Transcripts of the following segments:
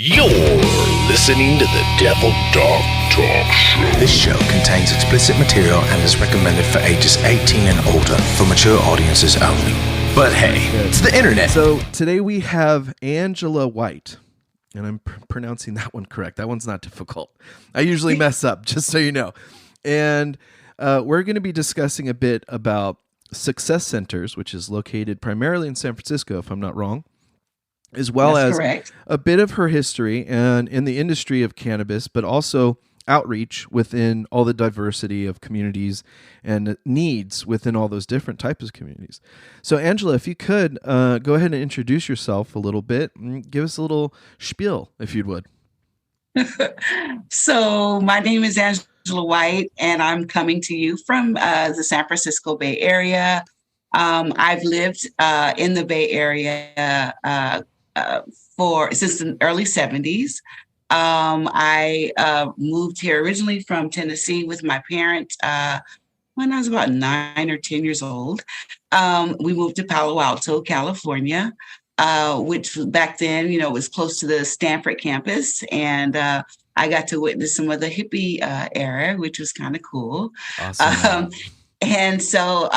You're listening to the Devil Dog Talk Show. This show contains explicit material and is recommended for ages 18 and older for mature audiences only. But hey, it's the internet. So today we have Angela White, and I'm pronouncing that one correct. That one's not difficult. I usually mess up, just so you know. And we're going to be discussing a bit about Success Centers, which is located primarily in San Francisco, if I'm not wrong, as well as a bit of her history and in the industry of cannabis, but also outreach within all the diversity of communities and needs within all those different types of communities. So Angela, if you could go ahead and introduce yourself a little bit and give us a little spiel, if you would. So my name is Angela White, and I'm coming to you from the San Francisco Bay Area. I've lived in the Bay Area since the early 70s. I moved here originally from Tennessee with my parents when I was about 9 or 10 years old. We moved to Palo Alto, California, which back then, was close to the Stanford campus. And I got to witness some of the hippie era, which was kind of cool. Awesome. And so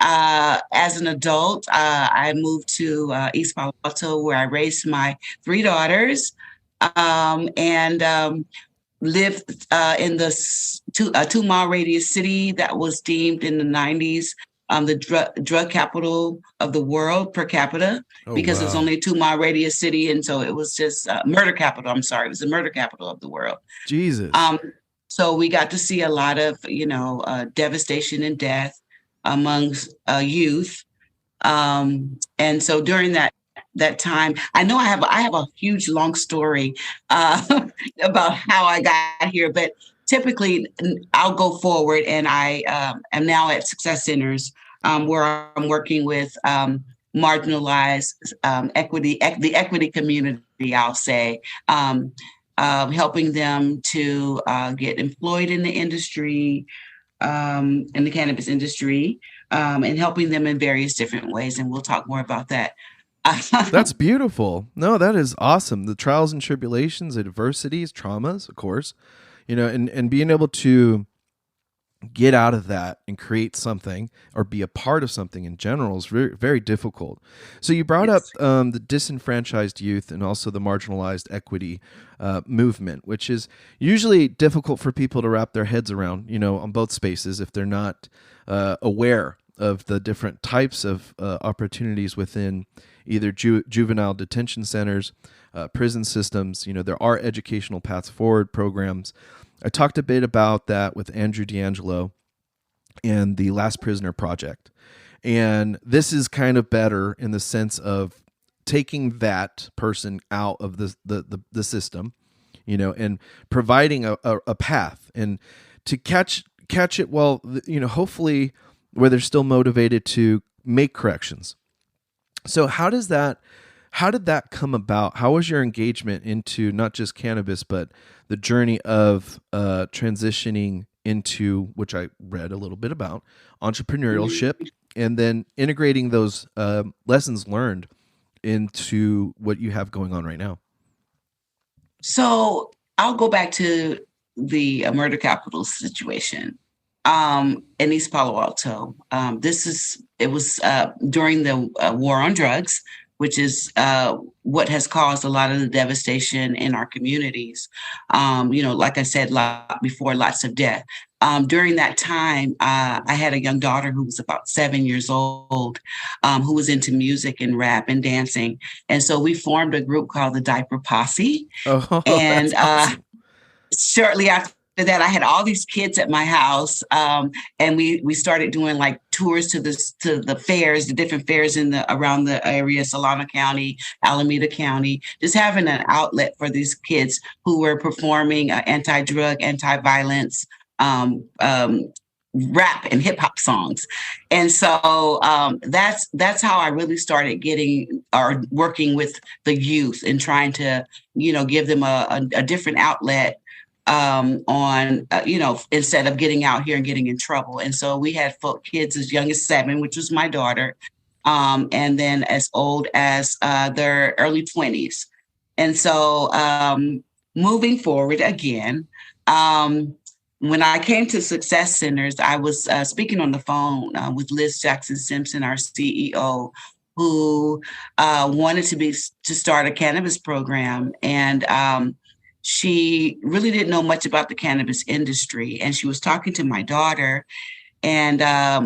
as an adult, I moved to East Palo Alto, where I raised my 3 daughters, and lived in the 2-mile radius city that was deemed in the 90s the drug capital of the world per capita, because it's only a 2-mile radius city. And so it was just murder capital. I'm sorry. It was the murder capital of the world. Jesus. So we got to see a lot of, devastation and death amongst youth. And so during that time, I know I have a huge long story about how I got here, but typically I'll go forward, and I am now at Success Centers, where I'm working with marginalized the equity community, I'll say. Helping them to get employed in the industry, in the cannabis industry, and helping them in various different ways. And we'll talk more about that. That's beautiful. No, that is awesome. The trials and tribulations, adversities, traumas, of course, and being able to get out of that and create something or be a part of something in general is very, very difficult. So you brought up the disenfranchised youth and also the marginalized equity movement, which is usually difficult for people to wrap their heads around, on both spaces if they're not aware of the different types of opportunities within either juvenile detention centers, prison systems. There are educational paths forward programs. I talked a bit about that with Andrew D'Angelo and the Last Prisoner Project. And this is kind of better in the sense of taking that person out of the system, and providing a path and to catch it while, hopefully where they're still motivated to make corrections. So how did that come about? How was your engagement into not just cannabis, but the journey of transitioning into, which I read a little bit about, entrepreneurship, and then integrating those lessons learned into what you have going on right now? So I'll go back to the murder capital situation in East Palo Alto. It was during the war on drugs, which is what has caused a lot of the devastation in our communities. Like I said before, lots of death. During that time, I had a young daughter who was about 7 years old, who was into music and rap and dancing. And so we formed a group called the Diaper Posse. And awesome. Shortly after that, I had all these kids at my house, and we started doing like tours to the fairs, the different fairs around the area, Solano County, Alameda County, just having an outlet for these kids who were performing anti-drug, anti-violence, rap and hip hop songs. And so that's how I really started working with the youth and trying to, give them a different outlet instead of getting out here and getting in trouble. And so we had kids as young as 7, which was my daughter, and then as old as their early 20s. And so moving forward again, when I came to Success Centers, I was speaking on the phone with Liz Jackson Simpson, our CEO, who wanted to start a cannabis program. And she really didn't know much about the cannabis industry. And she was talking to my daughter. And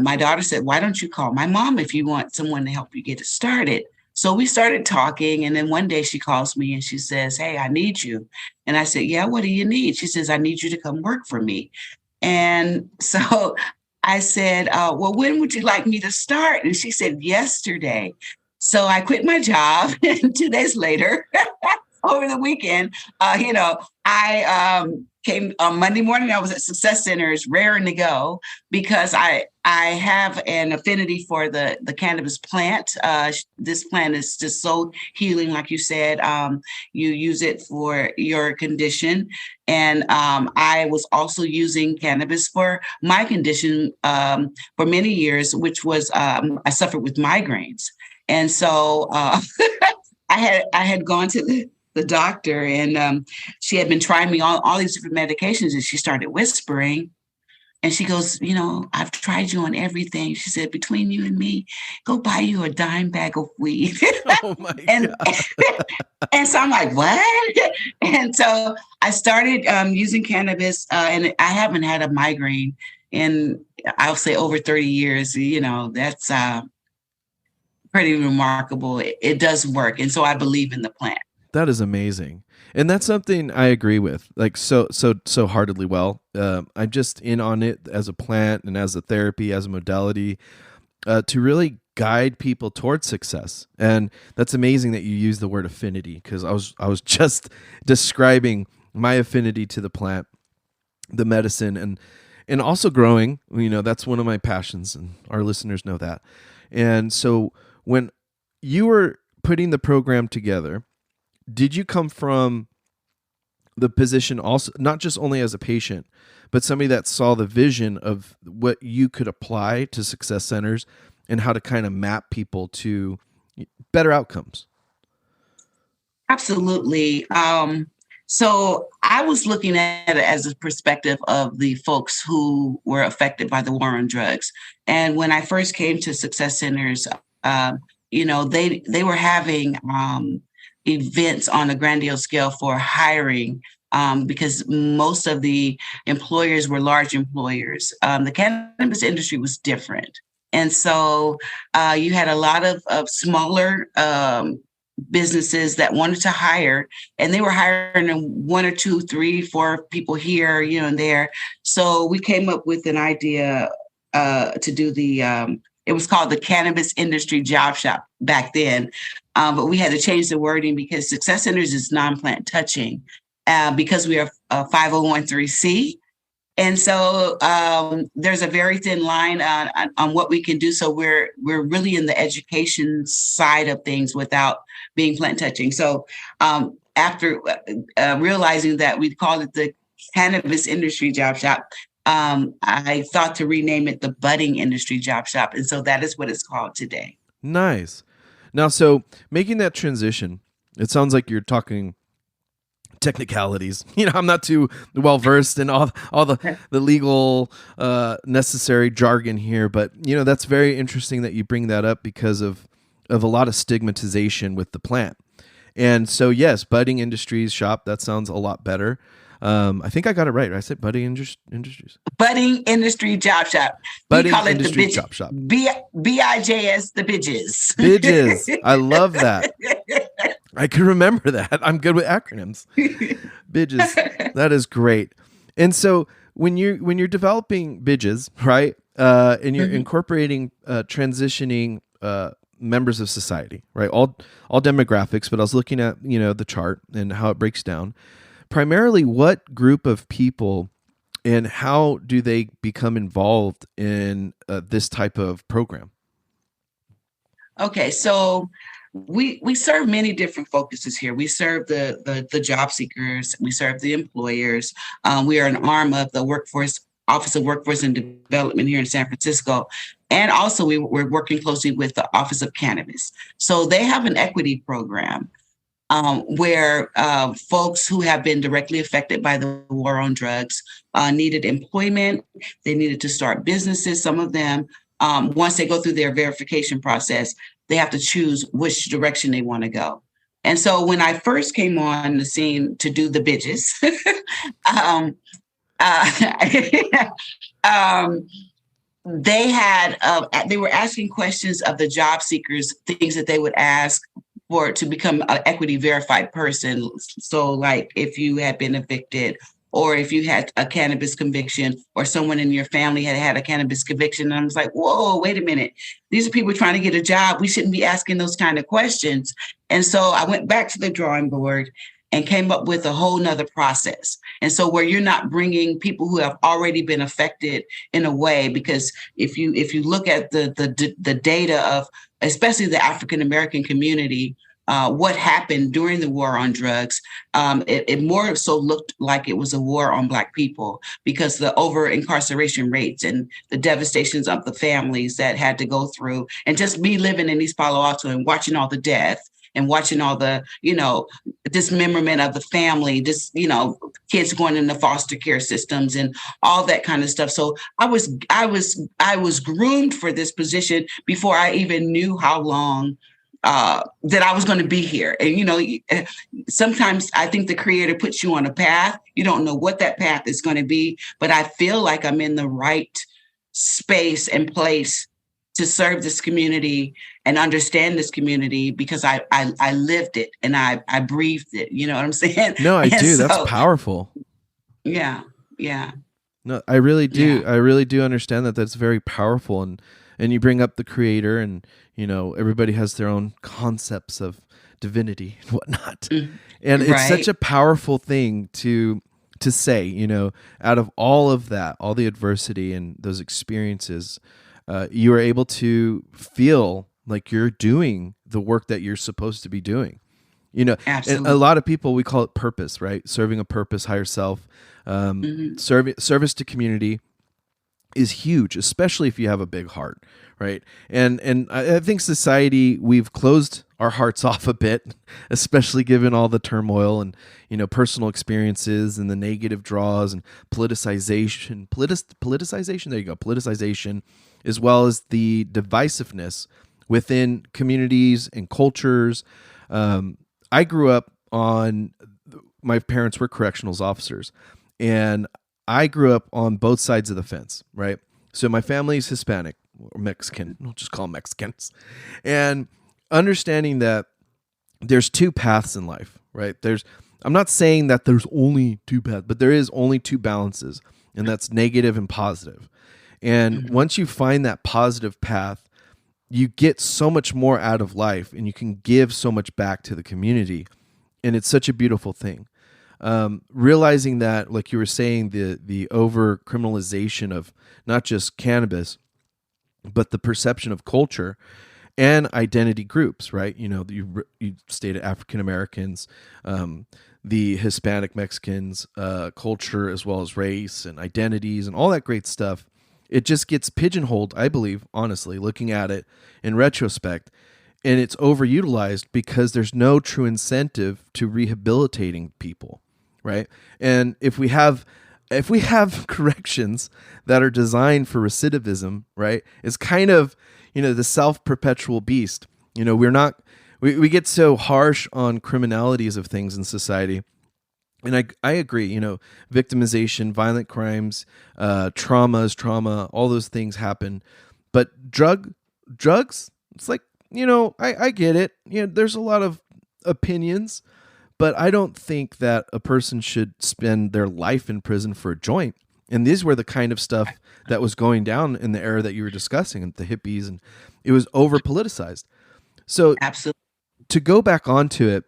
my daughter said, "Why don't you call my mom if you want someone to help you get it started?" So we started talking. And then one day she calls me and she says, "Hey, I need you." And I said, "Yeah, what do you need?" She says, "I need you to come work for me." And so I said, "Well, when would you like me to start?" And she said, "Yesterday." So I quit my job. And 2 days later, over the weekend, I came on Monday morning. I was at Success Centers, raring to go, because I have an affinity for the cannabis plant. This plant is just so healing, like you said. You use it for your condition, and I was also using cannabis for my condition for many years, which was I suffered with migraines, and so I had gone to the doctor, and she had been trying me all these different medications, and she started whispering, and she goes, "I've tried you on everything." She said, "Between you and me, go buy you a dime bag of weed." Oh my and God. and so I'm like, "What?" And so I started using cannabis, and I haven't had a migraine in, I'll say, over 30 years. That's pretty remarkable. It does work, and so I believe in the plant. That is amazing. And that's something I agree with, like so heartedly well. I'm just in on it as a plant and as a therapy, as a modality, to really guide people towards success. And that's amazing that you use the word affinity, because I was just describing my affinity to the plant, the medicine, and also growing. That's one of my passions, and our listeners know that. And so when you were putting the program together, did you come from the position also, not just only as a patient, but somebody that saw the vision of what you could apply to Success Centers and how to kind of map people to better outcomes? Absolutely. So I was looking at it as a perspective of the folks who were affected by the war on drugs. And when I first came to Success Centers, they were having events on a grandiose scale for hiring, because most of the employers were large employers. The cannabis industry was different. And so you had a lot of smaller businesses that wanted to hire, and they were hiring 1 or 2, 3, 4 people here, and there. So we came up with an idea to do it was called the Cannabis Industry Job Shop back then. But we had to change the wording because Success Centers is non-plant touching, because we are a 501(c). And so there's a very thin line on what we can do. So we're really in the education side of things without being plant touching. So after realizing that we called it the Cannabis Industry Job Shop, I thought to rename it the Budding Industry Job Shop. And so that is what it's called today. Nice. Now, so making that transition, it sounds like you're talking technicalities. I'm not too well versed in all the legal necessary jargon here, but that's very interesting that you bring that up because of a lot of stigmatization with the plant. And so, yes, Budding Industries Shop, that sounds a lot better. I think I got it right. I said Budding Industries. Budding Industry Job Shop. Budding we call Industry it the Job Shop. BIJS, the Bidges. Bidges. I love that. I can remember that. I'm good with acronyms. Bidges. That is great. And so when you're developing Bidges, right, and you're incorporating transitioning members of society, right, all demographics, but I was looking at the chart and how it breaks down. Primarily, what group of people and how do they become involved in this type of program? Okay, so we serve many different focuses here. We serve the job seekers. We serve the employers. We are an arm of the Office of Workforce and Development here in San Francisco. And also we're working closely with the Office of Cannabis. So they have an equity program. where folks who have been directly affected by the war on drugs needed employment. They needed to start businesses. Some of them, once they go through their verification process, they have to choose which direction they want to go. And so when I first came on the scene to do the bitches, um, um, they were asking questions of the job seekers, things that they would ask for to become an equity verified person. So like if you had been evicted, or if you had a cannabis conviction, or someone in your family had had a cannabis conviction. And I was like, whoa, wait a minute. These are people trying to get a job. We shouldn't be asking those kind of questions. And so I went back to the drawing board and came up with a whole nother process. And so where you're not bringing people who have already been affected in a way, because if you look at the data of especially the African American community, what happened during the war on drugs, it more so looked like it was a war on Black people, because the over incarceration rates and the devastations of the families that had to go through, and just me living in East Palo Alto and watching all the death and watching all the, dismemberment of the family, kids going into foster care systems and all that kind of stuff. So I was groomed for this position before I even knew how long that I was going to be here. And, sometimes I think the Creator puts you on a path. You don't know what that path is going to be, but I feel like I'm in the right space and place to serve this community and understand this community, because I lived it and I breathed it. You know what I'm saying? No, I do. So, that's powerful. Yeah. Yeah. No, I really do. Yeah. I really do understand that. That's very powerful. And you bring up the Creator, and, everybody has their own concepts of divinity and whatnot. And it's such a powerful thing to say, out of all of that, all the adversity and those experiences, you are able to feel like you're doing the work that you're supposed to be doing. Absolutely. And a lot of people, we call it purpose, right? Serving a purpose, higher self, service to community is huge, especially if you have a big heart, right? And I think society, we've closed our hearts off a bit, especially given all the turmoil and, personal experiences and the negative draws and politicization, there you go, politicization, as well as the divisiveness within communities and cultures. I grew up my parents were correctional officers, and I grew up on both sides of the fence, right? So my family's Hispanic or Mexican, we'll just call them Mexicans. And understanding that there's two paths in life, right? I'm not saying that there's only two paths, but there is only two balances, and that's negative and positive. And once you find that positive path, you get so much more out of life, and you can give so much back to the community. And it's such a beautiful thing. Realizing that, like you were saying, the over criminalization of not just cannabis, but the perception of culture and identity groups, right? You stated African Americans, the Hispanic Mexicans, culture, as well as race and identities and all that great stuff. It just gets pigeonholed, I believe, honestly, looking at it in retrospect, and it's overutilized because there's no true incentive to rehabilitating people, right? And if we have corrections that are designed for recidivism, right, it's kind of, the self-perpetual beast. We get so harsh on criminalities of things in society. And I agree, victimization, violent crimes, trauma, all those things happen. But drugs, it's like, I get it. There's a lot of opinions, but I don't think that a person should spend their life in prison for a joint. And these were the kind of stuff that was going down in the era that you were discussing, the hippies, and it was over politicized. So absolutely, to go back onto it,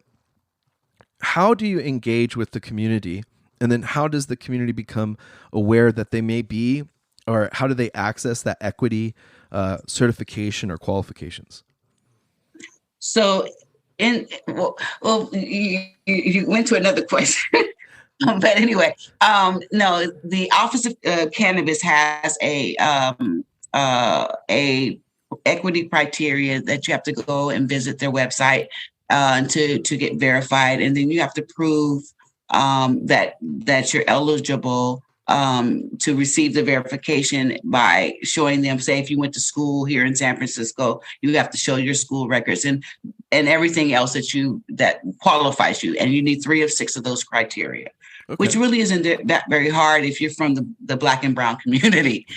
how do you engage with the community? And then how does the community become aware that they may be, or how do they access that equity certification or qualifications? So, you went to another question. But anyway, no, the Office of Cannabis has a equity criteria that you have to go and visit their website. to get verified, and then you have to prove that you're eligible to receive the verification by showing them, say, if you went to school here in San Francisco, you have to show your school records and everything else that qualifies you. And you need 3 of 6 of those criteria. Okay. Which really isn't that very hard if you're from the Black and brown community,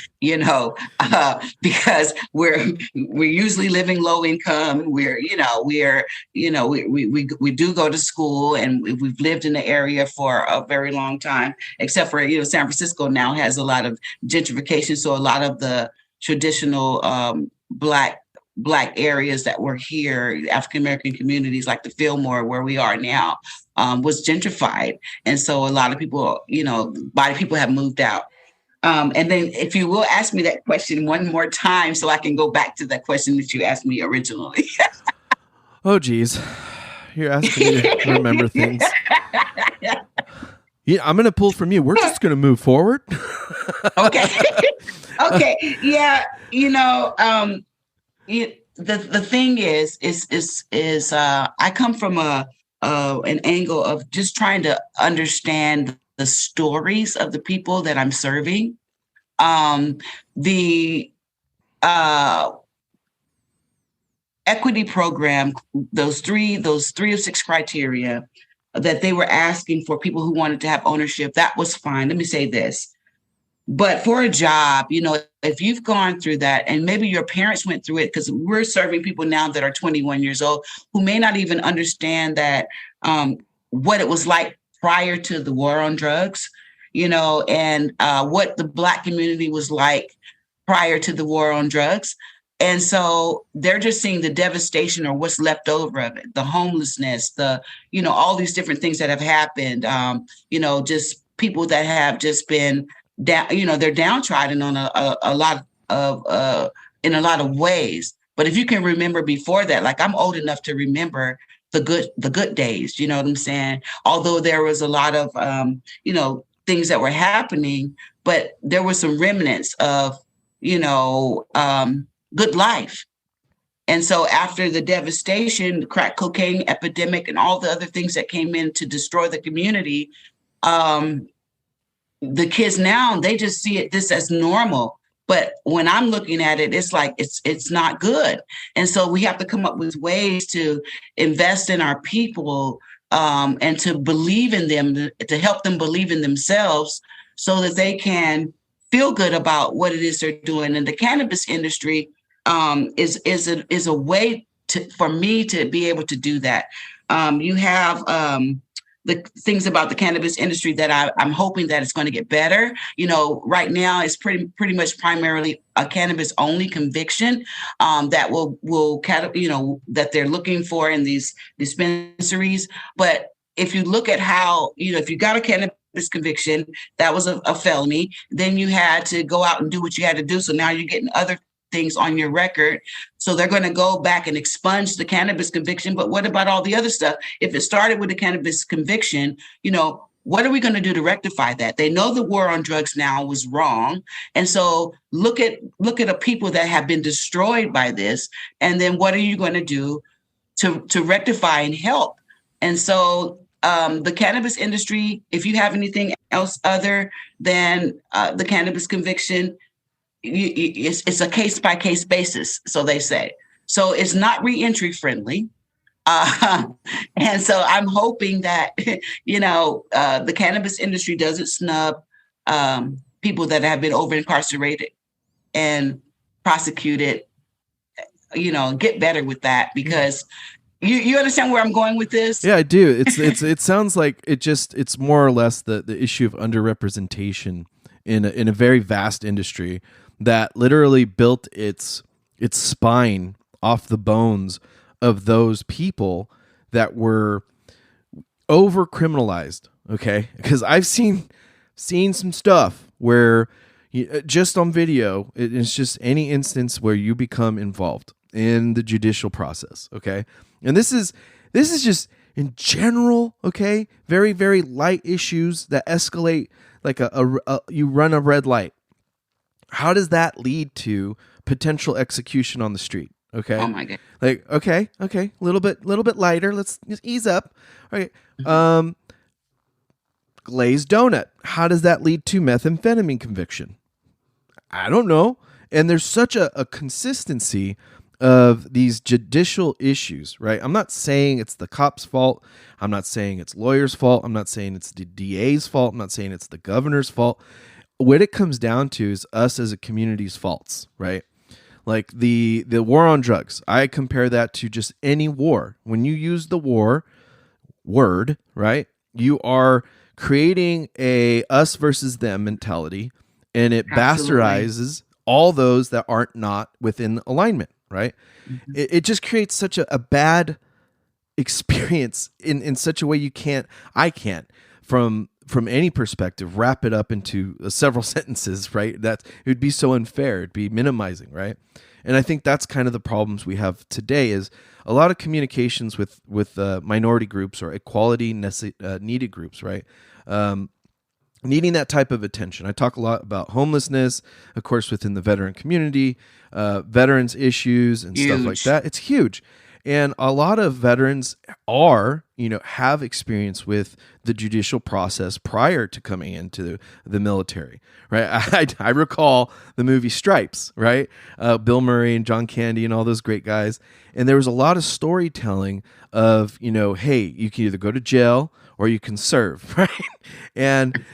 because we're usually living low income. We do go to school, and we've lived in the area for a very long time. Except for San Francisco now has a lot of gentrification, so a lot of the traditional Black areas that were here, African American communities like the Fillmore, where we are now, was gentrified. And so a lot of people, people have moved out. And then if you will ask me that question one more time so I can go back to that question that you asked me originally. Oh, geez. You're asking me to remember things. Yeah, I'm going to pull from you. We're just going to move forward. Okay. Okay. Yeah. The thing is I come from an angle of just trying to understand the stories of the people that I'm serving. The equity program, those three of 6 criteria that they were asking for people who wanted to have ownership, that was fine. Let me say this. But for a job, if you've gone through that, and maybe your parents went through it, because we're serving people now that are 21 years old who may not even understand that what it was like prior to the war on drugs, and what the Black community was like prior to the war on drugs. And so they're just seeing the devastation or what's left over of it, the homelessness, all these different things that have happened, just people that have just been down, they're downtrodden on a lot of in a lot of ways. But if you can remember before that, like I'm old enough to remember the good days, you know what I'm saying? Although there was a lot of things that were happening, but there were some remnants of good life. And so after the devastation, the crack cocaine epidemic and all the other things that came in to destroy the community, the kids now, they just see this as normal. But when I'm looking at it, it's like it's not good. And so we have to come up with ways to invest in our people and to believe in them, to help them believe in themselves so that they can feel good about what it is they're doing. And the cannabis industry is a way for me to be able to do that. You have the things about the cannabis industry that I'm hoping that it's going to get better. Right now it's pretty much primarily a cannabis only conviction that will that they're looking for in these dispensaries. But if you look at how, if you got a cannabis conviction, that was a felony, then you had to go out and do what you had to do. So now you're getting other things on your record. So they're going to go back and expunge the cannabis conviction. But what about all the other stuff? If it started with a cannabis conviction, what are we going to do to rectify that? They know the war on drugs now was wrong. And so look at the people that have been destroyed by this. And then what are you going to do to rectify and help? And so the cannabis industry, if you have anything else other than the cannabis conviction, it's a case-by-case basis, so they say. So it's not reentry friendly. And so I'm hoping that, the cannabis industry doesn't snub people that have been over-incarcerated and prosecuted, get better with that, because you understand where I'm going with this? Yeah, I do. It sounds like it's more or less the issue of underrepresentation in a very vast industry that literally built its spine off the bones of those people that were over criminalized. Okay, because I've seen some stuff where just on video, it's just any instance where you become involved in the judicial process. Okay, and this is just in general. Okay, very, very light issues that escalate like you run a red light. How does that lead to potential execution on the street? Okay. Oh my God. Like, okay, a little bit lighter. Let's just ease up. All right. Glazed donut. How does that lead to methamphetamine conviction? I don't know. And there's such a consistency of these judicial issues, right? I'm not saying it's the cop's fault. I'm not saying it's lawyers' fault. I'm not saying it's the DA's fault. I'm not saying it's the governor's fault. What it comes down to is us as a community's faults, right? Like the war on drugs. I compare that to just any war. When you use the war word, right, you are creating a us versus them mentality, and it bastardizes all those that aren't not within alignment, right? It just creates such a bad experience in such a way I can't from any perspective wrap it up into several sentences, right? That it would be so unfair. It'd be minimizing, right? And I think that's kind of the problems we have today is a lot of communications with minority groups or equality needed groups, right? Needing that type of attention. I talk a lot about homelessness, of course, within the veteran community, veterans issues and stuff like that. It's huge. And a lot of veterans have experience with the judicial process prior to coming into the military, right? I recall the movie Stripes, right? Bill Murray and John Candy and all those great guys. And there was a lot of storytelling of, hey, you can either go to jail or you can serve, right? And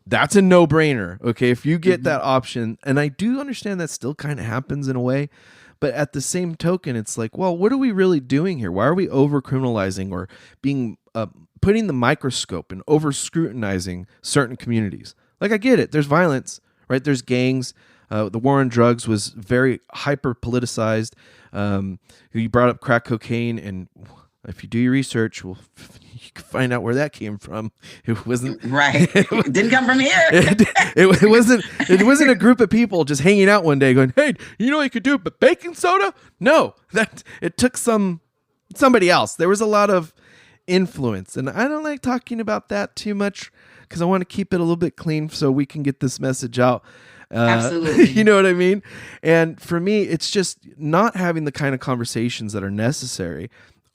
that's a no-brainer, okay? If you get that option, and I do understand that still kind of happens in a way, but at the same token, it's like, well, what are we really doing here? Why are we over-criminalizing or being putting the microscope and over-scrutinizing certain communities? Like, I get it. There's violence, right? There's gangs. The war on drugs was very hyper-politicized. You brought up crack cocaine, and if you do your research, you can find out where that came from. It wasn't right. It didn't come from here. It wasn't a group of people just hanging out one day going, "Hey, you know what you could do, but baking soda?" No, it took somebody else. There was a lot of influence, and I don't like talking about that too much because I want to keep it a little bit clean so we can get this message out. Absolutely. You know what I mean? And for me, it's just not having the kind of conversations that are necessary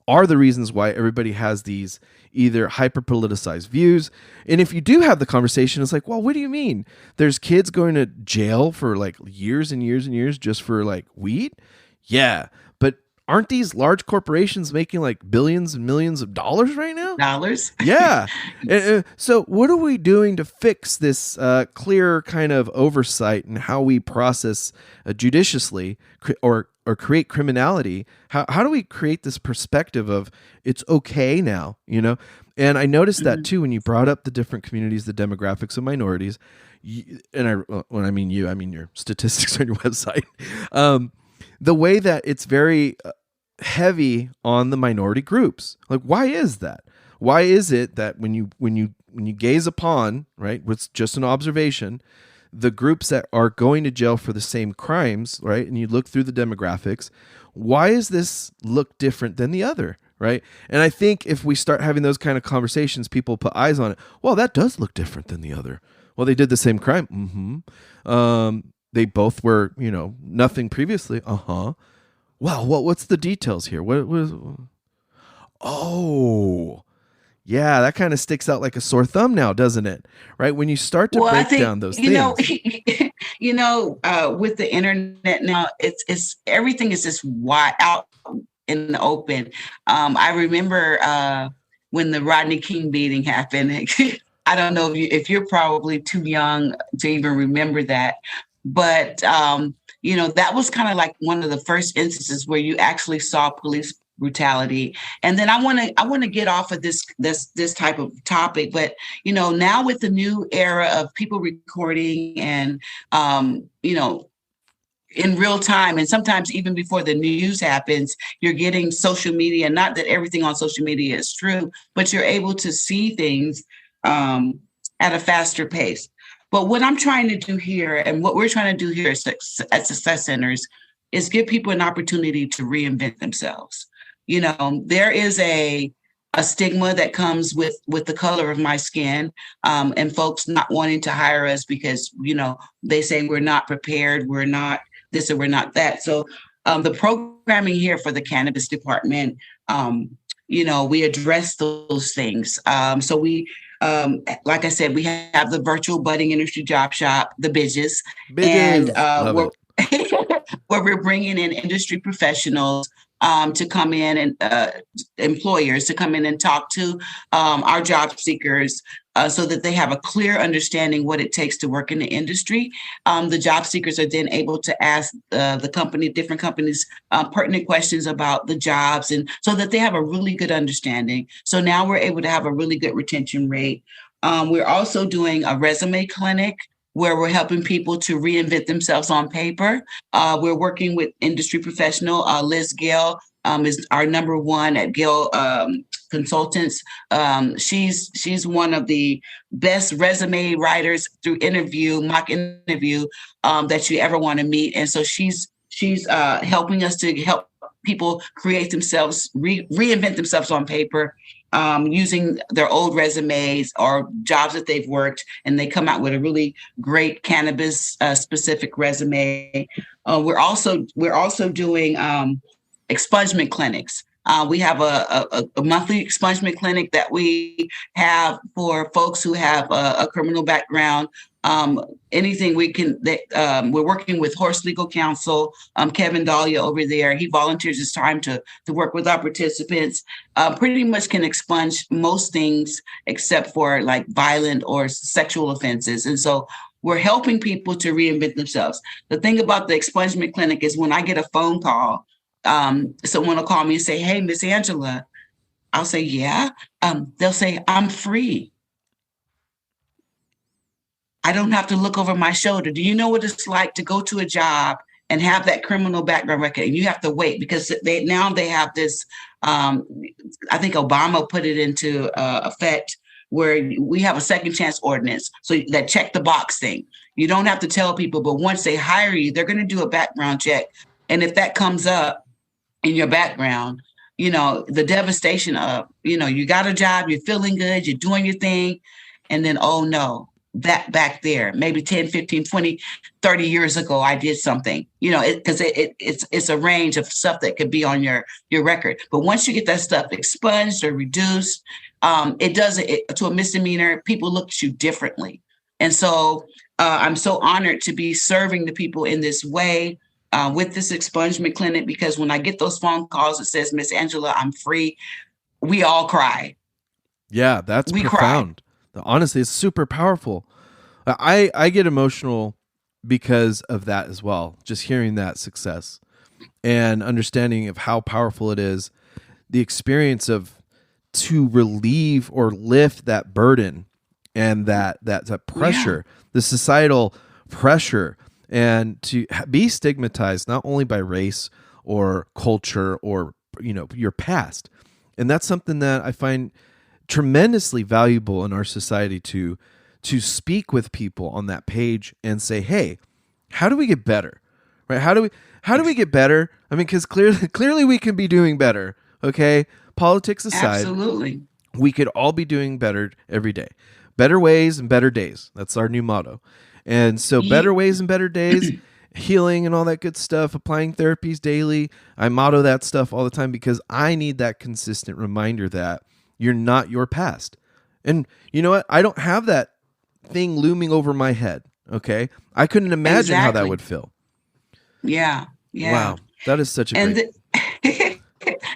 are the reasons why everybody has these either hyper politicized views. And if you do have the conversation, it's like, well, what do you mean? There's kids going to jail for like years and years and years just for like weed? Yeah. But aren't these large corporations making like billions and millions of dollars right now? Dollars? Yeah. So what are we doing to fix this clear kind of oversight and how we process judiciously or create criminality? How do we create this perspective of it's okay now, And I noticed that too when you brought up the different communities, the demographics of minorities, when I mean you, I mean your statistics on your website. The way that it's very heavy on the minority groups. Like, why is that? Why is it that when you gaze upon, right, what's just an observation, the groups that are going to jail for the same crimes, right, and you look through the demographics, why does this look different than the other, right? And I think if we start having those kind of conversations, people put eyes on it. Well, that does look different than the other. Well, they did the same crime. They both were, nothing previously. Well, what's the details here? What was? Oh, yeah, that kind of sticks out like a sore thumb now, doesn't it? Right? When you start to break down those things. With the internet now, it's everything is just wide out in the open. I remember when the Rodney King beating happened. I don't know if you're probably too young to even remember that, but that was kind of like one of the first instances where you actually saw police brutality. And then I want to get off of this type of topic, but now with the new era of people recording and in real time, and sometimes even before the news happens, you're getting social media. Not that everything on social media is true, but you're able to see things at a faster pace. But what I'm trying to do here, and what we're trying to do here at Success Centers, is give people an opportunity to reinvent themselves. There is a stigma that comes with the color of my skin, and folks not wanting to hire us because, they say we're not prepared, we're not this or we're not that. So the program programming here for the cannabis department, we address those things. So we, like I said, we have the virtual budding industry job shop, the Bidges, and Love it. where we're bringing in industry professionals to come in and employers to come in and talk to our job seekers so that they have a clear understanding what it takes to work in the industry. The job seekers are then able to ask different companies pertinent questions about the jobs, and so that they have a really good understanding. So now we're able to have a really good retention rate. We're also doing a resume clinic where we're helping people to reinvent themselves on paper. We're working with industry professional. Liz Gale is our number one at Gale Consultants. She's one of the best resume writers through mock interview that you ever want to meet. And so she's helping us to help people create themselves, reinvent themselves on paper, using their old resumes or jobs that they've worked, and they come out with a really great cannabis specific resume. We're also doing expungement clinics. We have a monthly expungement clinic that we have for folks who have a criminal background. Anything we can, we're working with Horse Legal Counsel, Kevin Dahlia over there. He volunteers his time to work with our participants. Pretty much can expunge most things except for like violent or sexual offenses. And so we're helping people to reinvent themselves. The thing about the expungement clinic is when I get a phone call, someone will call me and say, "Hey, Miss Angela." I'll say, "Yeah." They'll say, "I'm free. I don't have to look over my shoulder. Do you know what it's like to go to a job and have that criminal background record? And you have to wait because they have this, I think Obama put it into effect where we have a second chance ordinance. So that check the box thing. You don't have to tell people, but once they hire you, they're going to do a background check. And if that comes up in your background, the devastation of, you got a job, you're feeling good, you're doing your thing. And then, oh no, that back there, maybe 10, 15, 20, 30 years ago, I did something, because it's a range of stuff that could be on your record. But once you get that stuff expunged or reduced, it does it to a misdemeanor, people look at you differently. And so I'm so honored to be serving the people in this way with this expungement clinic, because when I get those phone calls that says, "Miss Angela, I'm free," we all cry. Yeah, that's profound. Cry. Honestly, it's super powerful. I get emotional because of that as well. Just hearing that success and understanding of how powerful it is, the experience of to relieve or lift that burden and that pressure, the societal pressure, and to be stigmatized not only by race or culture or your past. And that's something that I find tremendously valuable in our society to speak with people on that page and say, "Hey, how do we get better?" Right? How do we get better? I mean, because clearly we can be doing better. Okay, politics aside, absolutely, we could all be doing better every day. Better ways and better days. That's our new motto. And so, better ways and better days, healing and all that good stuff. Applying therapies daily. I motto that stuff all the time because I need that consistent reminder that you're not your past. And you know what? I don't have that thing looming over my head. Okay. I couldn't imagine how that would feel. Yeah. Wow. That is such a great.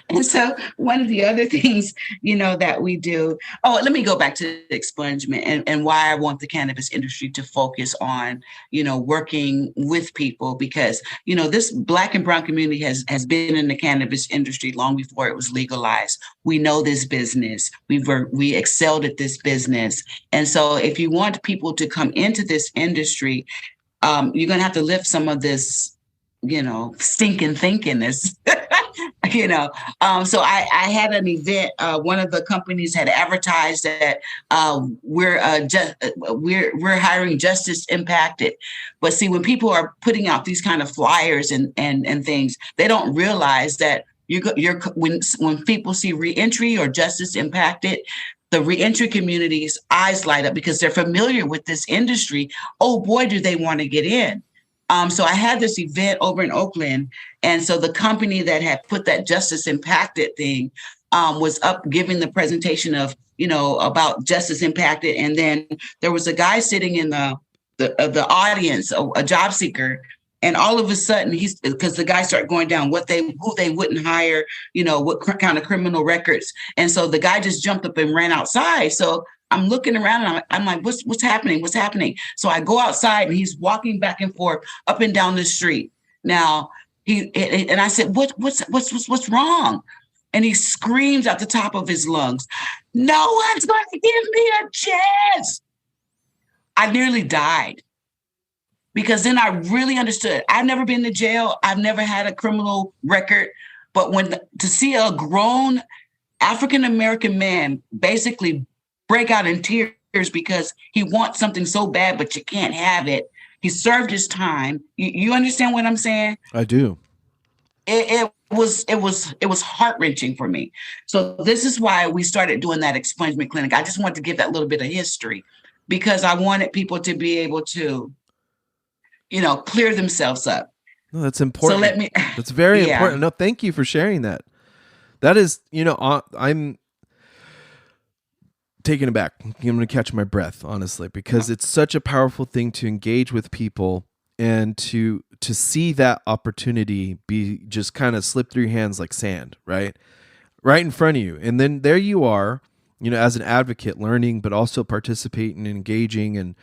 And so one of the other things, that we do, let me go back to expungement and why I want the cannabis industry to focus on, working with people, because, this Black and brown community has been in the cannabis industry long before it was legalized. We know this business. We excelled at this business. And so if you want people to come into this industry, you're going to have to lift some of this, stinking thinkingness. So I had an event. One of the companies had advertised that we're hiring Justice Impacted. But see, when people are putting out these kind of flyers and things, they don't realize that when people see reentry or Justice Impacted, the reentry community's eyes light up because they're familiar with this industry. Oh boy, do they want to get in. So I had this event over in Oakland, and so the company that had put that Justice Impacted thing was up giving the presentation of, about Justice Impacted, and then there was a guy sitting in the audience, a job seeker, and all of a sudden because the guy started going down who they wouldn't hire, what kind of criminal records, and so the guy just jumped up and ran outside. So I'm looking around and I'm like, what's happening? What's happening? So I go outside and he's walking back and forth up and down the street. Now and I said, what's wrong? And he screams at the top of his lungs, "No one's going to give me a chance." I nearly died because then I really understood. I've never been to jail. I've never had a criminal record. But to see a grown African-American man basically break out in tears because he wants something so bad, but you can't have it. He served his time. You understand what I'm saying? I do. It was heart-wrenching for me. So this is why we started doing that expungement clinic. I just wanted to give that little bit of history because I wanted people to be able to, clear themselves up. No, that's important. So that's very important. No, thank you for sharing that. That is, I'm taken aback. I'm going to catch my breath, honestly, because it's such a powerful thing to engage with people and to see that opportunity be just kind of slip through your hands like sand, right in front of you. And then there you are, as an advocate, learning, but also participating and engaging and,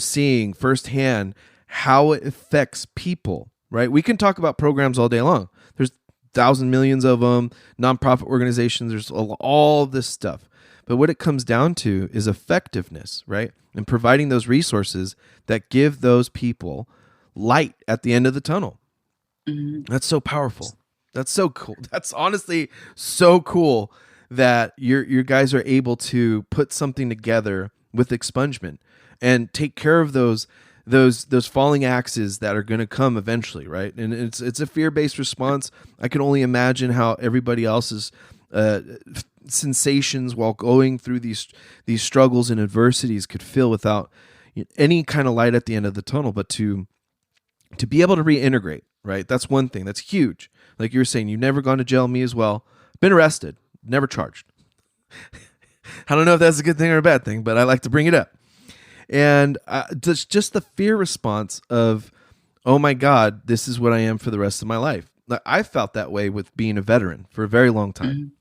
seeing firsthand how it affects people, right? We can talk about programs all day long. There's thousands, millions of them, nonprofit organizations. There's all this stuff. But what it comes down to is effectiveness, right? And providing those resources that give those people light at the end of the tunnel. Mm-hmm. That's so powerful. That's so cool. That's honestly so cool that your guys are able to put something together with expungement and take care of those falling axes that are going to come eventually, right? And it's a fear-based response. I can only imagine how everybody else's sensations while going through these struggles and adversities could feel without any kind of light at the end of the tunnel. But to be able to reintegrate, right? That's one thing. That's huge. Like you were saying, you've never gone to jail, me as well. Been arrested, never charged. I don't know if that's a good thing or a bad thing, but I like to bring it up. And just the fear response of, oh my God, this is what I am for the rest of my life. Like, I felt that way with being a veteran for a very long time.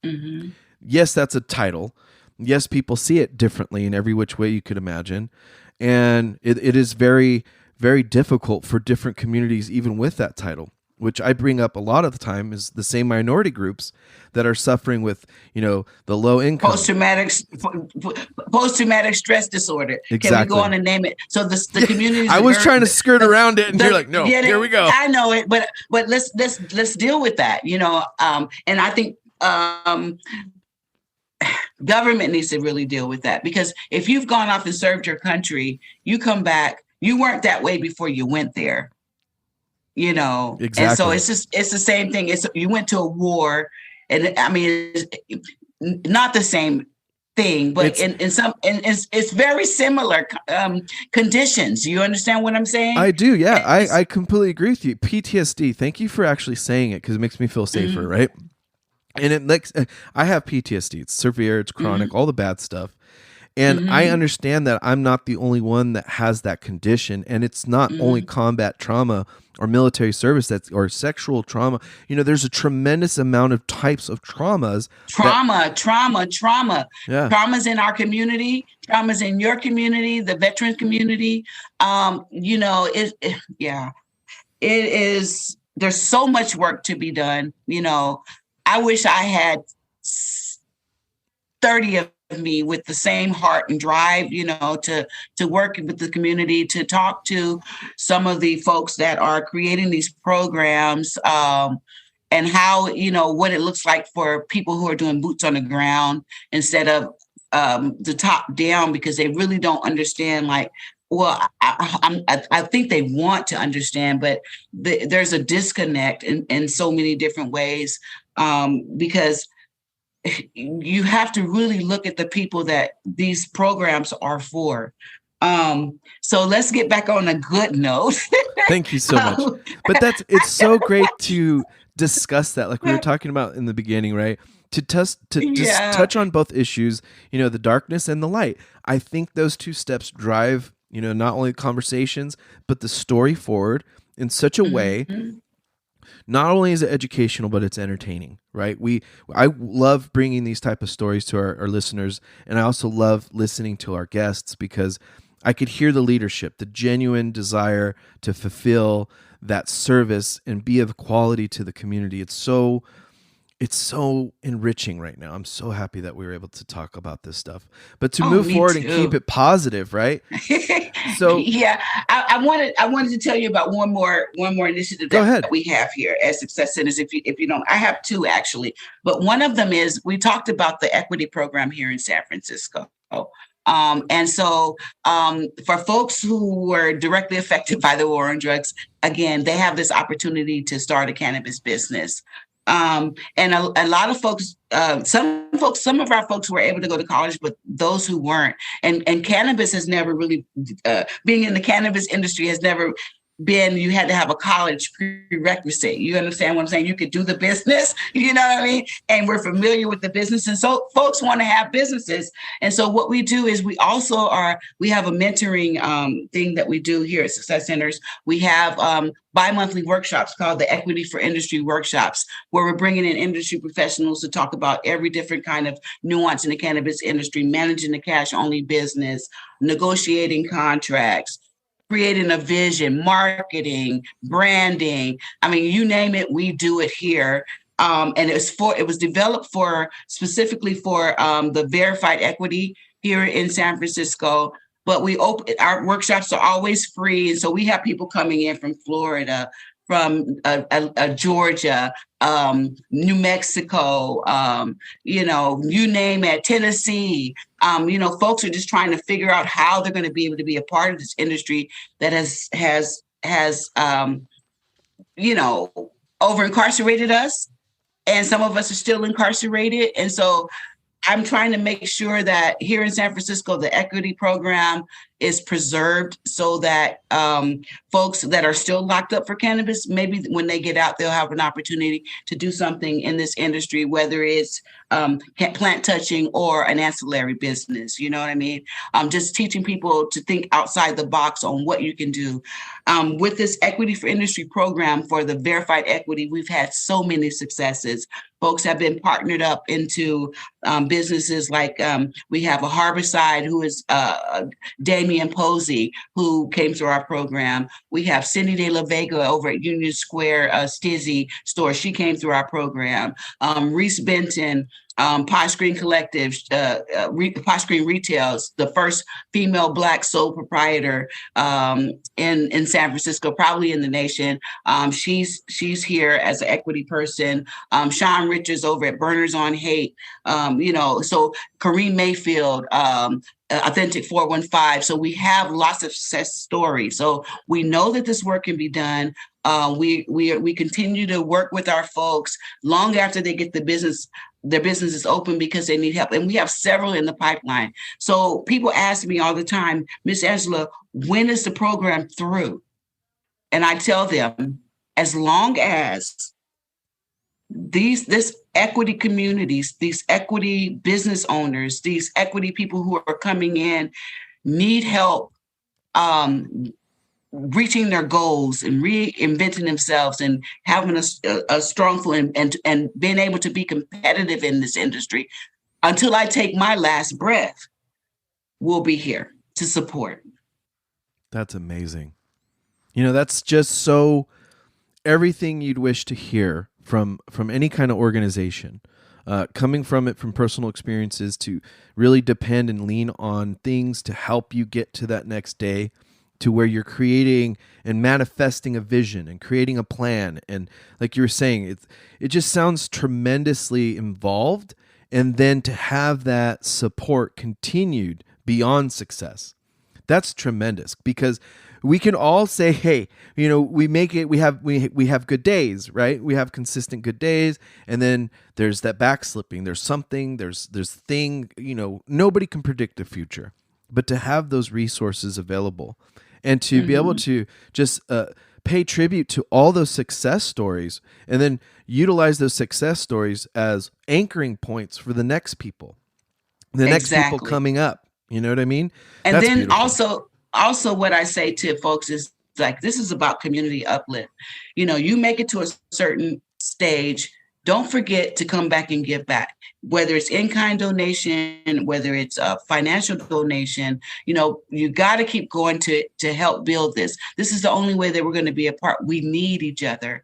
Mm-hmm. Yes, that's a title. Yes, people see it differently in every which way you could imagine. And it is very, very difficult for different communities, even with that title, which I bring up a lot of the time, is the same minority groups that are suffering with, the low income. Post-traumatic stress disorder. Exactly. Can we go on and name it? So the community. I was trying to skirt around it, and you're like, no, here we go. I know it, but let's deal with that, and I think government needs to really deal with that, because if you've gone off and served your country, you come back, you weren't that way before you went there. Exactly. And so it's the same thing. You went to a war, and I mean, it's not the same thing, but it's very similar conditions. You understand what I'm saying? I do. Yeah, I completely agree with you. PTSD. Thank you for actually saying it, because it makes me feel safer, mm-hmm. right? And it makes I have PTSD. It's severe. It's chronic. Mm-hmm. All the bad stuff. And mm-hmm. I understand that I'm not the only one that has that condition, and it's not mm-hmm. only combat trauma or military service or sexual trauma. There's a tremendous amount of types of traumas. Trauma. Yeah. Trauma's in our community. Trauma's in your community, the veteran community. It is. There's so much work to be done. I wish I had 30 of me with the same heart and drive, to work with the community, to talk to some of the folks that are creating these programs, and how, what it looks like for people who are doing boots on the ground instead of the top down, because they really don't understand. Like, well, I think they want to understand, but there's a disconnect in so many different ways, because you have to really look at the people that these programs are for. So let's get back on a good note. Thank you so much. But it's so great to discuss that, like we were talking about in the beginning, right? To just Yeah. touch on both issues, the darkness and the light. I think those two steps drive, not only conversations, but the story forward in such a way. Mhm. Not only is it educational, but it's entertaining, right? I love bringing these type of stories to our listeners, and I also love listening to our guests because I could hear the leadership, the genuine desire to fulfill that service and be of quality to the community. It's so enriching right now. I'm so happy that we were able to talk about this stuff. But to Oh, move me forward and keep too. it positive, right? So Yeah, I wanted to tell you about one more initiative go that ahead. we have here at Success Centers. If you don't, I have two actually, but one of them is we talked about the equity program here in San Francisco. And so for folks who were directly affected by the war on drugs, again, they have this opportunity to start a cannabis business. And a lot of folks, some of our folks were able to go to college, but those who weren't, and cannabis has never really, being in the cannabis industry has never been, you had to have a college prerequisite. You understand what I'm saying? You could do the business, you know what I mean? And we're familiar with the business. And so folks want to have businesses. And so what we do is we have a mentoring thing that we do here at Success Centers. We have bi-monthly workshops called the Equity for Industry Workshops, where we're bringing in industry professionals to talk about every different kind of nuance in the cannabis industry, managing the cash-only business, negotiating contracts, creating a vision, marketing, branding. I mean, you name it, we do it here. And it was developed specifically for the verified equity here in San Francisco. But our workshops are always free, and so we have people coming in from Florida, from Georgia, New Mexico, you name it, Tennessee. Folks are just trying to figure out how they're going to be able to be a part of this industry that has over incarcerated us, and some of us are still incarcerated, and so I'm trying to make sure that here in San Francisco, the equity program is preserved so that folks that are still locked up for cannabis, maybe when they get out, they'll have an opportunity to do something in this industry, whether it's plant touching or an ancillary business. You know what I mean? Just teaching people to think outside the box on what you can do. With this Equity for Industry program for the verified equity, we've had so many successes. Folks have been partnered up into businesses like we have a Harborside who is Damian Posey, who came through our program. We have Cindy De La Vega over at Union Square Stizzy store. She came through our program. Reese Benton, Pie Screen Collective, Pie Screen Retails, the first female Black sole proprietor in San Francisco, probably in the nation. She's here as an equity person. Sean Richards over at Burners on Hate. So Kareem Mayfield, Authentic 415. So we have lots of success stories. So we know that this work can be done. We continue to work with our folks long after they get their business is open because they need help. And we have several in the pipeline. So people ask me all the time, Miss Angela, when is the program through? And I tell them, as long as this equity communities, these equity business owners, these equity people who are coming in need help reaching their goals and reinventing themselves and having a strong foot and being able to be competitive in this industry, until I take my last breath, we'll be here to support. That's amazing. That's just so everything you'd wish to hear from any kind of organization, coming from personal experiences, to really depend and lean on things to help you get to that next day, to where you're creating and manifesting a vision and creating a plan. And like you were saying, it just sounds tremendously involved. And then to have that support continued beyond success, that's tremendous, because we can all say, hey, we make it, we have good days, right? We have consistent good days. And then there's that backslipping. There's something, there's thing, nobody can predict the future. but to have those resources available and to be able to just pay tribute to all those success stories and then utilize those success stories as anchoring points for the next people, the next people coming up. You know what I mean? And that's then beautiful. Also what I say to folks is like, this is about community uplift. You know, you make it to a certain stage, don't forget to come back and give back, whether it's in-kind donation, whether it's a financial donation. You know, you got to keep going to help build this. This is the only way that we're going to be a part. We need each other.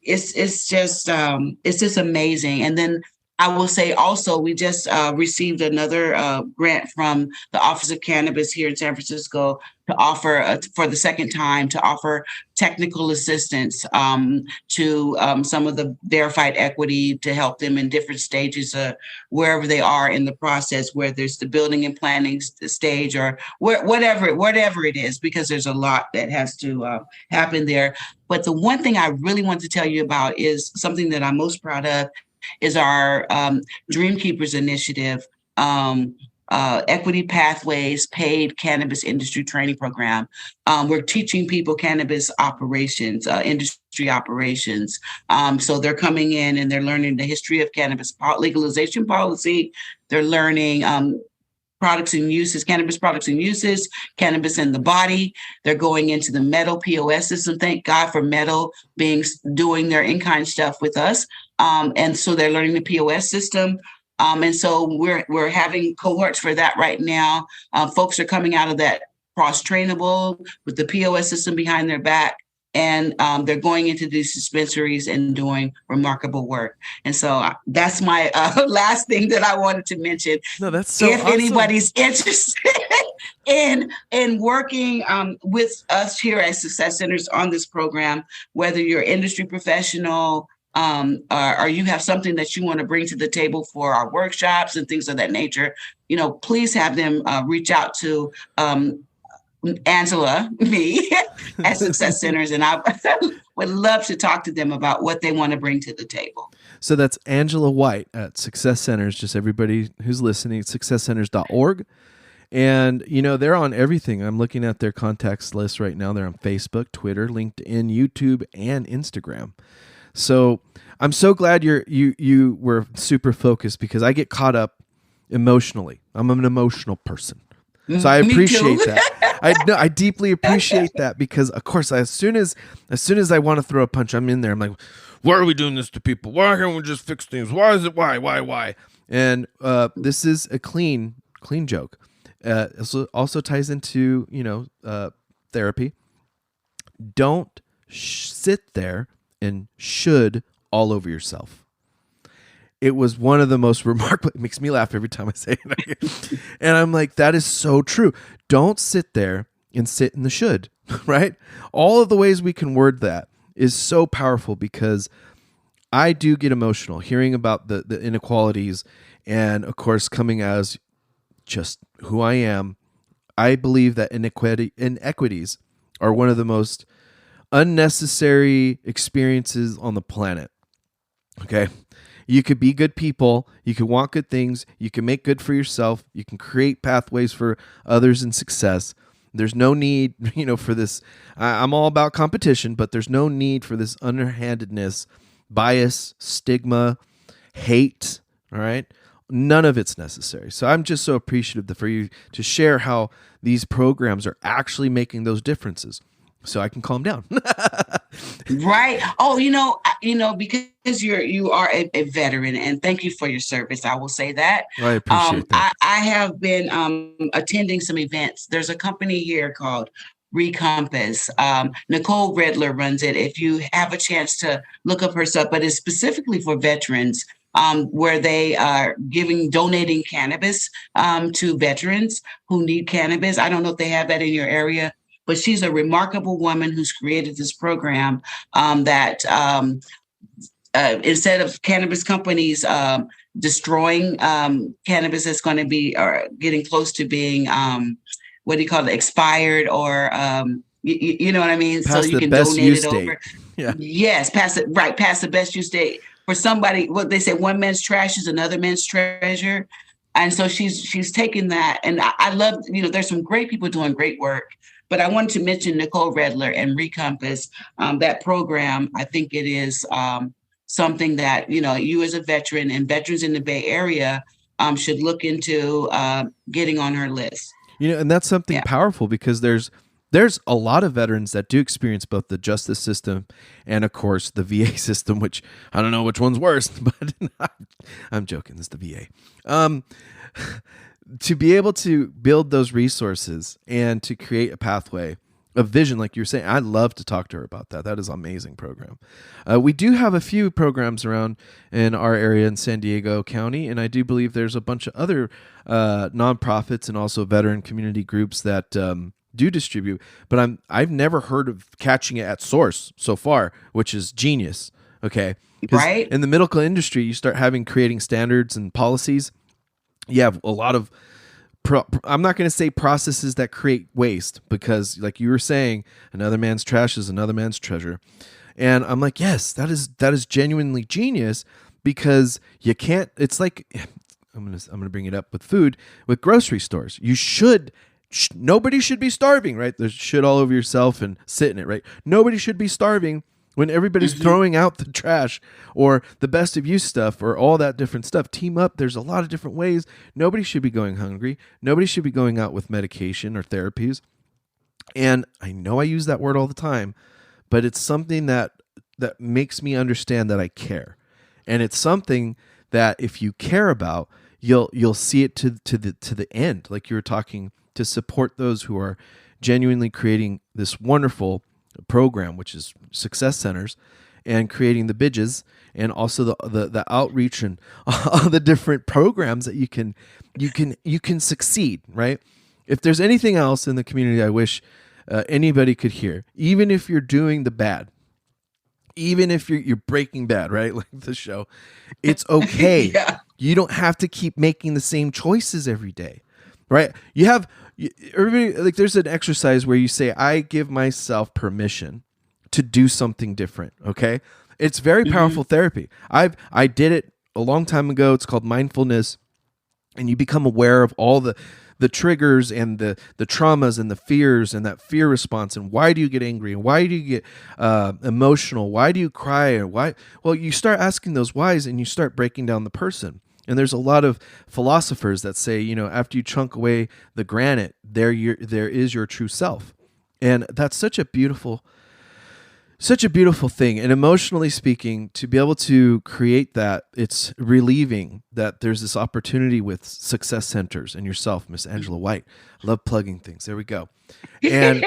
It's just amazing. And then I will say also, we just received another grant from the Office of Cannabis here in San Francisco to offer, for the second time, to offer technical assistance to some of the verified equity to help them in different stages wherever they are in the process, whether it's the building and planning stage or whatever it is, because there's a lot that has to happen there. But the one thing I really want to tell you about is something that I'm most proud of, is our Dream Keepers initiative, Equity Pathways Paid Cannabis Industry Training Program. We're teaching people cannabis operations, industry operations. So they're coming in and they're learning the history of cannabis legalization policy. They're learning products and uses, cannabis products and uses, cannabis in the body. They're going into the Metal POS system. Thank God for Metal doing their in-kind stuff with us. And so they're learning the POS system. And so we're having cohorts for that right now. Folks are coming out of that cross-trainable with the POS system behind their back. And they're going into these dispensaries and doing remarkable work. And so that's my last thing that I wanted to mention. No, that's so if awesome. Anybody's interested in working with us here at Success Centers on this program, whether you're an industry professional or you have something that you want to bring to the table for our workshops and things of that nature, you know, please have them reach out to Angela, me, at Success Centers, and I would love to talk to them about what they want to bring to the table. So that's Angela White at Success Centers. Just everybody who's listening, successcenters.org. And, you know, they're on everything. I'm looking at their contacts list right now. They're on Facebook, Twitter, LinkedIn, YouTube, and Instagram. So I'm so glad you were super focused, because I get caught up emotionally. I'm an emotional person. So I appreciate that. I deeply appreciate that, because of course, as soon as I want to throw a punch, I'm in there. I'm like, why are we doing this to people? Why can't we just fix things? Why is it? Why? And this is a clean joke. It also ties into, you know, therapy. Don't sit there and should all over yourself. It was one of the most remarkable. It makes me laugh every time I say it. And I'm like, that is so true. Don't sit there and sit in the should, right? All of the ways we can word that is so powerful, because I do get emotional hearing about the inequalities, and of course, coming as just who I am. I believe that inequities are one of the most unnecessary experiences on the planet. Okay. You could be good people. You can want good things. You can make good for yourself. You can create pathways for others in success. There's no need, you know, for this. I'm all about competition, but there's no need for this underhandedness, bias, stigma, hate. All right. None of it's necessary. So I'm just so appreciative for you to share how these programs are actually making those differences, so I can calm down. Right. Oh, you know, because you are a veteran, and thank you for your service. I will say that. I appreciate that. I have been attending some events. There's a company here called Recompass. Nicole Redler runs it. If you have a chance to look up her stuff, but it's specifically for veterans, where they are donating cannabis to veterans who need cannabis. I don't know if they have that in your area, but she's a remarkable woman who's created this program that instead of cannabis companies destroying cannabis that's going to be or getting close to being, what do you call it, expired, or you know what I mean? Past so you can donate it over. Yeah. Yes, past the best use date. For somebody, what they say, one man's trash is another man's treasure. And so she's taken that, and I love, there's some great people doing great work. But I wanted to mention Nicole Redler and Recompass. That program, I think it is something that you as a veteran and veterans in the Bay Area should look into getting on her list. And that's something Yeah. powerful, because there's a lot of veterans that do experience both the justice system and, of course, the VA system, which I don't know which one's worse, but I'm joking. It's the VA. To be able to build those resources and to create a pathway, a vision, like you're saying, I'd love to talk to her about that. That is an amazing program. We do have a few programs around in our area in San Diego County, and I do believe there's a bunch of other nonprofits and also veteran community groups that do distribute. But I've never heard of catching it at source so far, which is genius. Okay, Right. In the medical industry, you start creating standards and policies. You have a lot of I'm not going to say processes that create waste, because like you were saying, another man's trash is another man's treasure. And I'm like, yes, that is genuinely genius, because you can't, it's like, I'm going to bring it up with food, with grocery stores. Nobody should be starving, right? There's shit all over yourself and sit in it, right? Nobody should be starving when everybody's throwing out the trash or the best of you stuff or all that different stuff. Team up. There's a lot of different ways. Nobody should be going hungry. Nobody should be going out with medication or therapies. And I know I use that word all the time, but it's something that makes me understand that I care. And it's something that if you care about, you'll see it to the end. Like you were talking, to support those who are genuinely creating this wonderful program, which is success centers, and creating the bidges, and also the outreach and all the different programs that you can succeed, right? If there's anything else in the community I wish anybody could hear, even if you're doing the bad, even if you're Breaking Bad, right? Like the show, it's okay. Yeah. You don't have to keep making the same choices every day, right? Everybody, like, there's an exercise where you say, I give myself permission to do something different. Okay. It's very powerful therapy. I did it a long time ago. It's called mindfulness. And you become aware of all the triggers and the traumas and the fears and that fear response. And why do you get angry? And why do you get emotional? Why do you cry? And why? Well, you start asking those whys, and you start breaking down the person. And there's a lot of philosophers that say, after you chunk away the granite, there is your true self. And that's such a beautiful thing. And emotionally speaking, to be able to create that, it's relieving that there's this opportunity with success centers and yourself, Miss Angela White. Love plugging things. There we go. And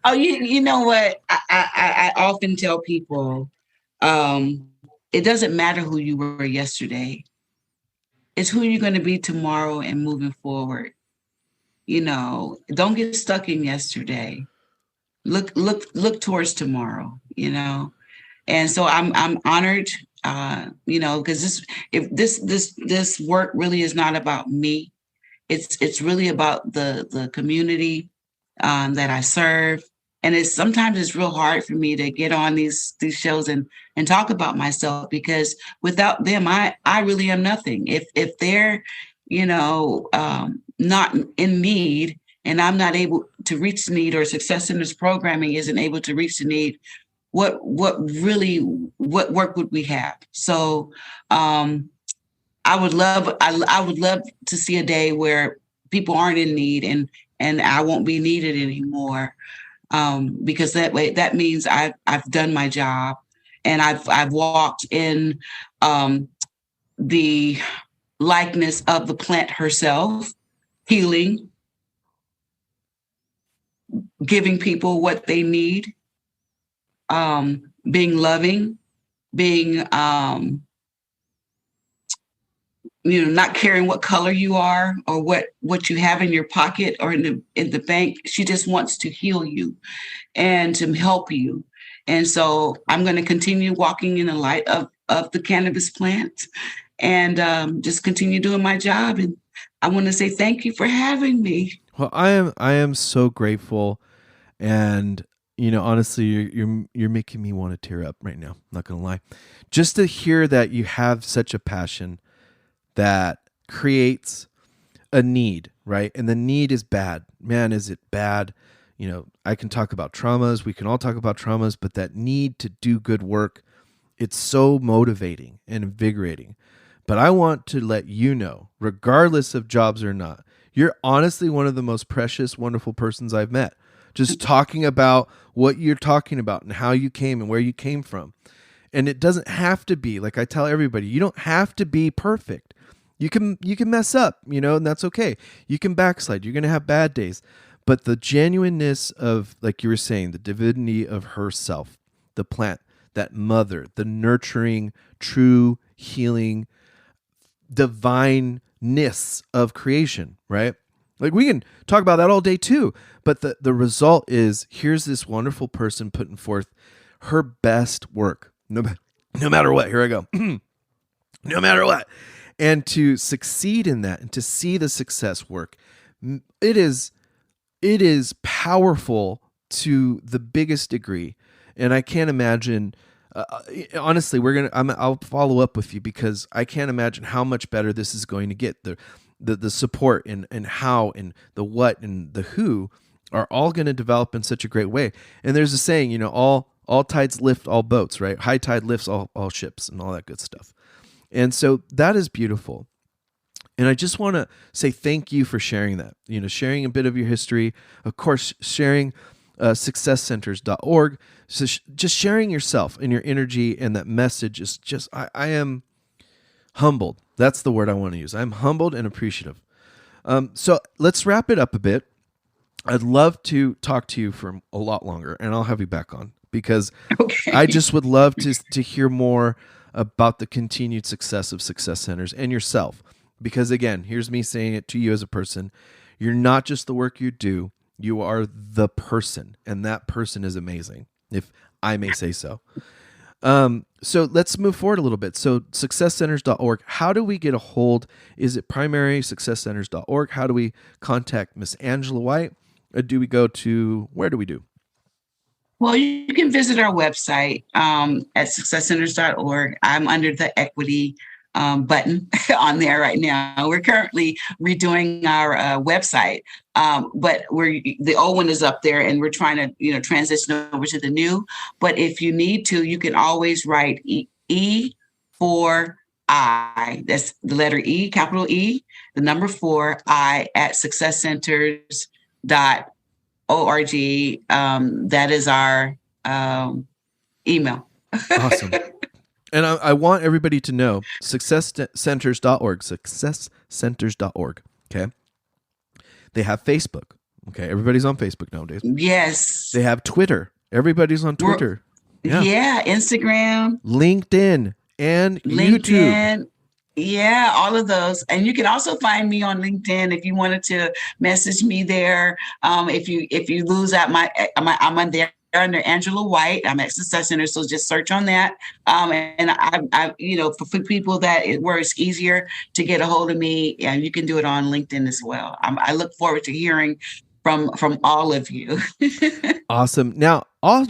oh, you know what? I often tell people, it doesn't matter who you were yesterday. It's who you're going to be tomorrow and moving forward. Don't get stuck in yesterday. Look towards tomorrow, And so I'm honored, because this work really is not about me. It's really about the community that I serve. And sometimes it's real hard for me to get on these shows and talk about myself, because without them, I really am nothing. If they're, not in need, and I'm not able to reach the need, or Success Centers programming isn't able to reach the need, what work would we have? So I would love to see a day where people aren't in need, and I won't be needed anymore. Because that means I've done my job, and I've walked in the likeness of the plant herself, healing, giving people what they need, being loving, being not caring what color you are or what you have in your pocket or in the bank. She just wants to heal you and to help you. And so I'm going to continue walking in the light of the cannabis plant, and just continue doing my job. And I want to say thank you for having me. Well, I am so grateful, and honestly, you're making me want to tear up right now. I'm not gonna lie, just to hear that you have such a passion that creates a need, right? And the need is bad. Man, is it bad? You know, I can talk about traumas. We can all talk about traumas, but that need to do good work, it's so motivating and invigorating. But I want to let you know, regardless of jobs or not, you're honestly one of the most precious, wonderful persons I've met. Just talking about what you're talking about and how you came and where you came from. And it doesn't have to be, like I tell everybody, you don't have to be perfect. You can mess up, you know, and that's okay. You can backslide. You're going to have bad days. But the genuineness of, like you were saying, the divinity of herself, the plant, that mother, the nurturing, true healing, divineness of creation, right? Like we can talk about that all day too. But the result is, here's this wonderful person putting forth her best work, no matter what. Here I go. No matter what. And to succeed in that and to see the success work, it is powerful to the biggest degree. And I can't imagine, honestly, I'll follow up with you because I can't imagine how much better this is going to get. The support and how and the what and the who are all going to develop in such a great way. And there's a saying, you know, all tides lift all boats, right? High tide lifts all ships and all that good stuff. And so that is beautiful. And I just want to say thank you for sharing that, you know, sharing a bit of your history, of course, sharing successcenters.org. So just sharing yourself and your energy and that message is just, I am humbled. That's the word I want to use. I'm humbled and appreciative. So let's wrap it up a bit. I'd love to talk to you for a lot longer, and I'll have you back on because I just would love to hear more about the continued success of Success Centers and yourself. Because again, here's me saying it to you as a person. You're not just the work you do, you are the person, and that person is amazing, if I may say so. So let's move forward a little bit. So successcenters.org, how do we get a hold? Is it primary successcenters.org? How do we contact Miss Angela White? Or do we go to, where do we do? Well, you can visit our website at successcenters.org. I'm under the equity button on there right now. We're currently redoing our website, but the old one is up there, and we're trying to transition over to the new. But if you need to, you can always write E for I. That's the letter E, capital E, the number 4 I at successcenters.org. That is our email. Awesome. And I want everybody to know successcenters.org, successcenters.org. Okay. They have Facebook. Okay. Everybody's on Facebook nowadays. Yes. They have Twitter. Everybody's on Twitter. Yeah. Instagram, LinkedIn, and YouTube. Yeah, all of those. And you can also find me on LinkedIn if you wanted to message me there. If you lose out I'm on there under Angela White. I'm at Success Center, so just search on that. And I for people where it's easier to get a hold of me, and you can do it on LinkedIn as well. I look forward to hearing from all of you. Awesome. Now, on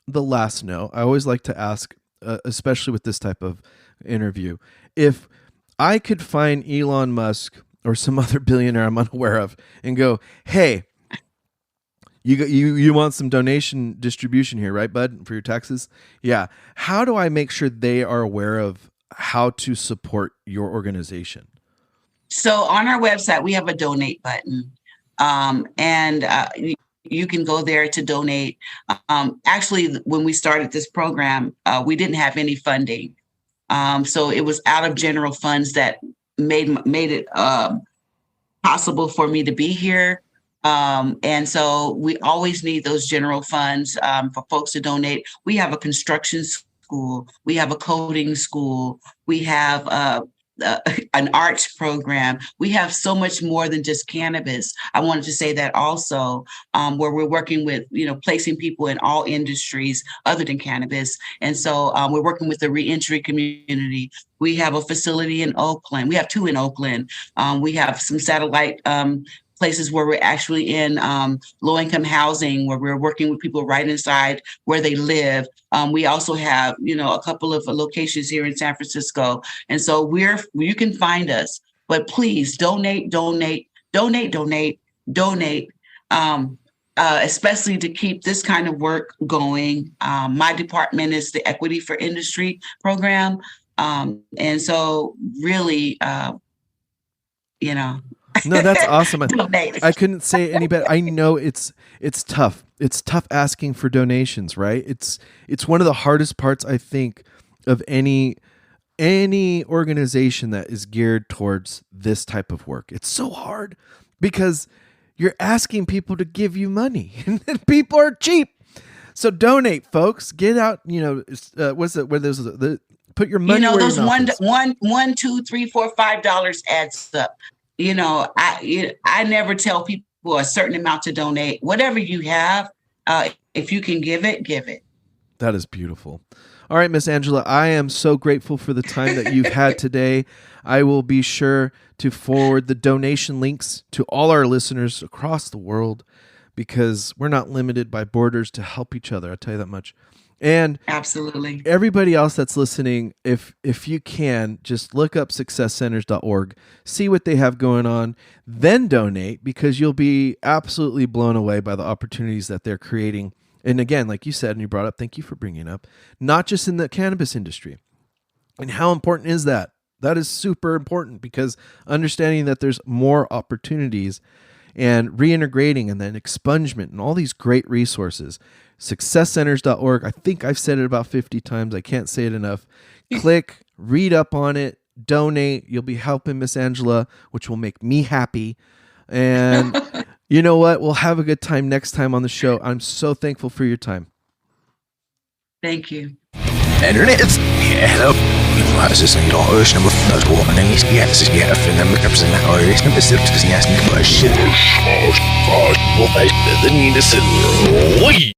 the last note, I always like to ask, especially with this type of interview, if I could find Elon Musk or some other billionaire I'm unaware of and go, hey, you want some donation distribution here, right, bud, for your taxes? Yeah. How do I make sure they are aware of how to support your organization? So on our website, we have a donate button. You can go there to donate. Actually, when we started this program, we didn't have any funding. So it was out of general funds that made it possible for me to be here. And so we always need those general funds for folks to donate. We have a construction school. We have a coding school. We have an arts program. We have so much more than just cannabis. I wanted to say that also, where we're working with, placing people in all industries other than cannabis. And so we're working with the reentry community. We have a facility in Oakland. We have 2 in Oakland. We have some satellite places where we're actually in low-income housing, where we're working with people right inside where they live. We also have, a couple of locations here in San Francisco. And so you can find us, but please donate, especially to keep this kind of work going. My department is the Equity for Industry program. And so really, No, that's awesome. I couldn't say it any better. I know it's tough. It's tough asking for donations, right? It's one of the hardest parts, I think, of any organization that is geared towards this type of work. It's so hard because you're asking people to give you money, and people are cheap. So donate, folks. Get out. What's it? Where there's put your money. Those $1, $2, $3, $4, $5 adds up. I never tell people a certain amount to donate. Whatever you have, if you can give it, give it. That is beautiful. All right, Miss Angela, I am so grateful for the time that you've had today. I will be sure to forward the donation links to all our listeners across the world because we're not limited by borders to help each other. I'll tell you that much. And absolutely, everybody else that's listening, if you can, just look up successcenters.org, see what they have going on, then donate because you'll be absolutely blown away by the opportunities that they're creating. And again, like you said, and you brought up, thank you for bringing it up, not just in the cannabis industry. And how important is that? That is super important because understanding that there's more opportunities and reintegrating and then expungement and all these great resources. Successcenters.org. I think I've said it about 50 times. I can't say it enough. Click, read up on it, donate. You'll be helping Miss Angela, which will make me happy. And you know what? We'll have a good time next time on the show. I'm so thankful for your time. Thank you. Internet. Hello.